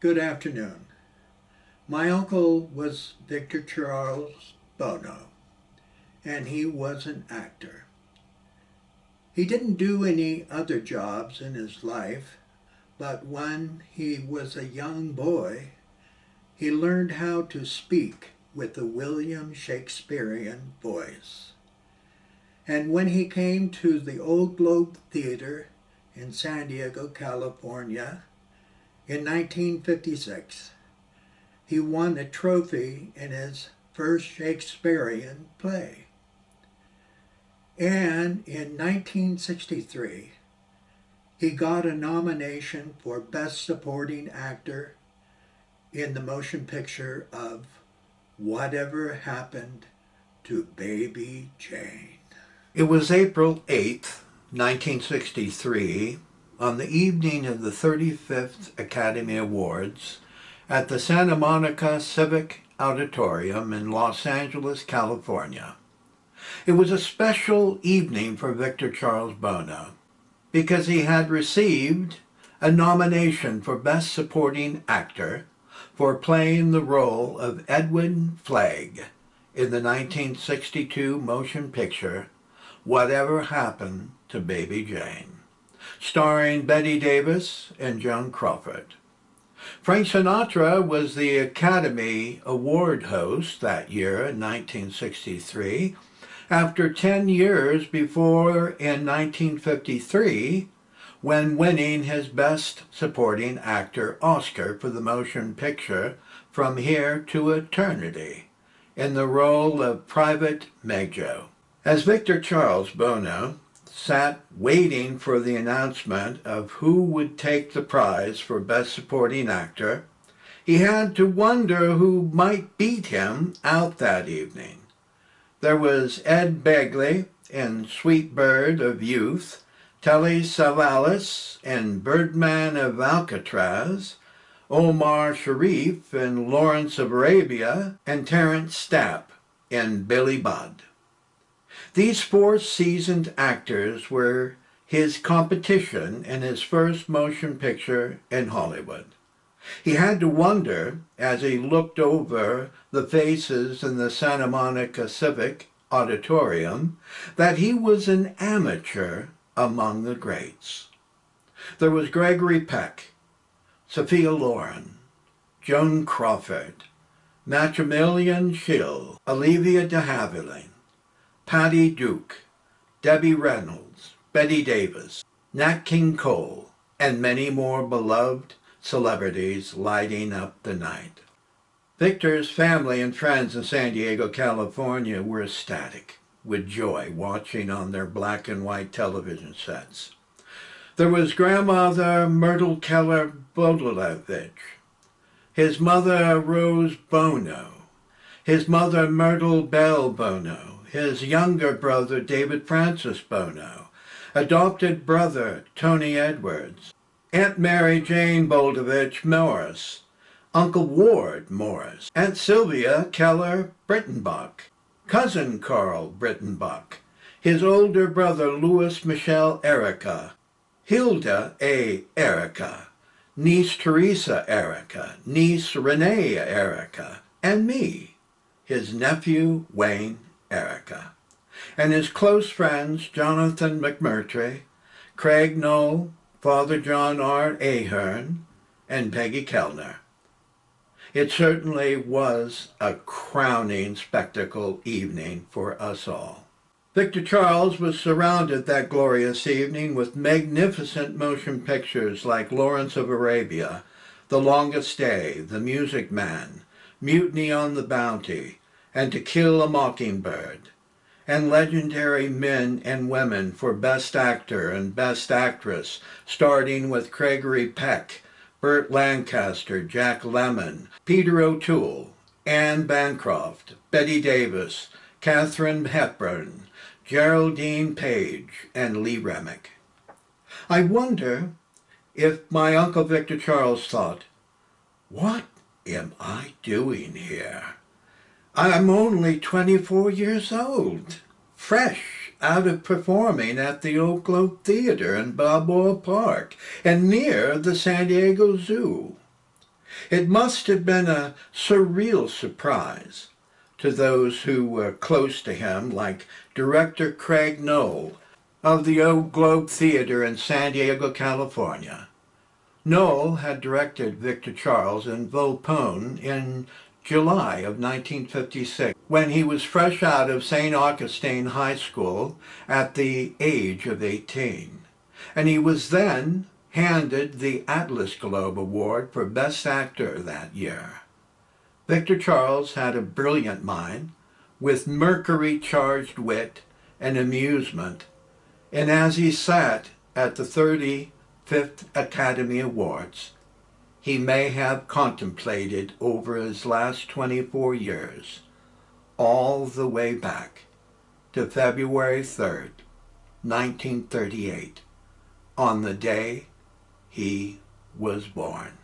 Good afternoon. My uncle was Victor Charles Buono, and he was an actor. He didn't do any other jobs in his life, but when he was a young boy, he learned how to speak with the William Shakespearean voice. And when he came to the Old Globe Theater in San Diego, California, in 1956, he won a trophy in his first Shakespearean play. And in 1963, he got a nomination for Best Supporting Actor in the motion picture of Whatever Happened to Baby Jane. It was April 8th, 1963, on the evening of the 35th Academy Awards at the Santa Monica Civic Auditorium in Los Angeles, California. It was a special evening for Victor Charles Buono because he had received a nomination for Best Supporting Actor for playing the role of Edwin Flagg in the 1962 motion picture Whatever Happened to Baby Jane, starring Bette Davis and Joan Crawford. Frank Sinatra was the Academy Award host that year in 1963, after 10 years before in 1953, when winning his Best Supporting Actor Oscar for the motion picture From Here to Eternity, in the role of Private Maggio. As Victor Charles Buono sat waiting for the announcement of who would take the prize for Best Supporting Actor, he had to wonder who might beat him out that evening. There was Ed Begley in Sweet Bird of Youth, Telly Savalas in Birdman of Alcatraz, Omar Sharif in Lawrence of Arabia, and Terence Stamp in Billy Budd. These four seasoned actors were his competition in his first motion picture in Hollywood. He had to wonder, as he looked over the faces in the Santa Monica Civic Auditorium, that he was an amateur among the greats. There was Gregory Peck, Sophia Loren, Joan Crawford, Maximilian Schell, Olivia de Havilland, Patty Duke, Debbie Reynolds, Bette Davis, Nat King Cole, and many more beloved celebrities lighting up the night. Victor's family and friends in San Diego, California were ecstatic with joy watching on their black and white television sets. There was grandmother Myrtle Keller Bodolevich, his mother Rose Buono, his mother Myrtle Bell Buono, his younger brother David Francis Buono, adopted brother Tony Edwards, Aunt Mary Jane Boldovich Morris, Uncle Ward Morris, Aunt Sylvia Keller Brittenbach, cousin Carl Brittenbach, his older brother Louis Michel Erica, Hilda A. Erica, niece Teresa Erica, niece Renee Erica, and me, his nephew Wayne Erica, and his close friends Jonathan McMurtry, Craig Knoll, Father John R. Ahern, and Peggy Kellner. It certainly was a crowning spectacle evening for us all. Victor Charles was surrounded that glorious evening with magnificent motion pictures like Lawrence of Arabia, The Longest Day, The Music Man, Mutiny on the Bounty, and To Kill a Mockingbird, and legendary men and women for Best Actor and Best Actress, starting with Gregory Peck, Burt Lancaster, Jack Lemmon, Peter O'Toole, Anne Bancroft, Bette Davis, Katharine Hepburn, Geraldine Page, and Lee Remick. I wonder if my Uncle Victor Charles thought, "What am I doing here? I'm only 24 years old, fresh out of performing at the Old Globe Theater in Balboa Park and near the San Diego Zoo. It must have been a surreal surprise to those who were close to him, like director Craig Knoll of the Old Globe Theater in San Diego, California. Knoll had directed Victor Charles in Volpone in July of 1956, when he was fresh out of St. Augustine High School at the age of 18. And he was then handed the Atlas Globe Award for Best Actor that year. Victor Charles had a brilliant mind, with mercury-charged wit and amusement, and as he sat at the 35th Academy Awards, he may have contemplated over his last 24 years, all the way back to February 3rd, 1938, on the day he was born.